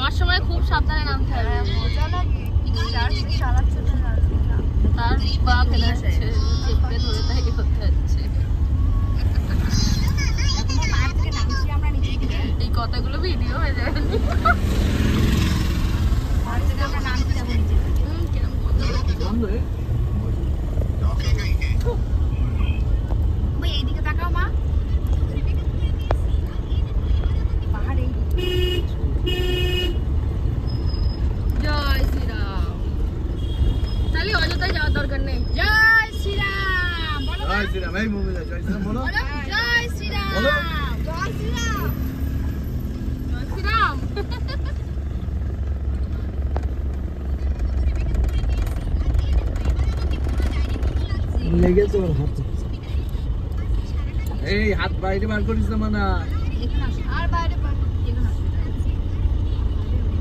নামার সময় খুব সাবধানে নামতে হবে। মজা লাগে চালাচ্ছে তার পা ফেলে যাচ্ছে, চেপে ধরে তাই করতে হচ্ছে। এই কথাগুলো ভিডিও হয়ে যাবে। এইদিকে তাকাও মা, পাহাড়ে জয় শ্রীরাম। তাহলে অযোধ্যায় যাওয়ার দরকার নেই। জয় শ্রীরাম বলো, জয় শ্রীরাম। এই মুমিনা জয় শ্রীরাম বলো। জয় শ্রীরাম বলো। জয় শ্রীরাম জয় শ্রীরাম। লেগেছে ওর হাতে। এই হাত বাইরে বার করিস না মানা। আর বাইরে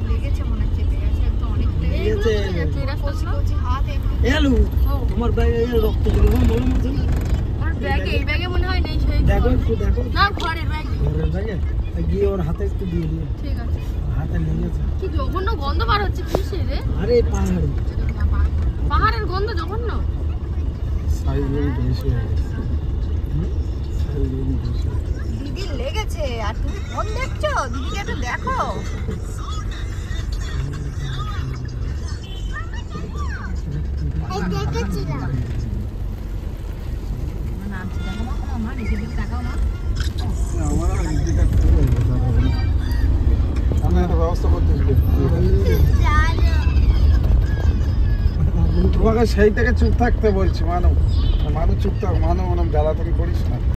লেগেছে মনে হচ্ছে, চেপে গেছে একদম অনেকটা। লেগেছে। এই রাস্তাগুলো হাত এলু তোমার ব্যাগে রক্ত ছিল না বলো মতো। আমার ব্যাগে, এই ব্যাগে মনে হয় নেই। সেই দেখো একটু দেখো না, ঘরের ব্যাগে। ঘরের ব্যাগে গিয়ে ওর হাতে একটু দিয়ে দিও। ঠিক আছে। হাতে লেগেছে। কি জঘন্য গন্ধ বার হচ্ছে কিসের রে? আরে পাহাড়ি পাহাড়ের গন্ধ জঘন্য। সাইজের বেশি হয়ে গেছে। সাইজের বেশি। দিদি লেগেছে আর তুমি ফোন দেখছো, দিদিকে একটু দেখো। আমার নিজে কাটতে হবে। আমি একটা ব্যবস্থা করতে তোমাকে সেই থেকে চুপ থাকতে বলছি। মানুষ চুপ থাক, মানুষ জ্বালা তুমি করিস না।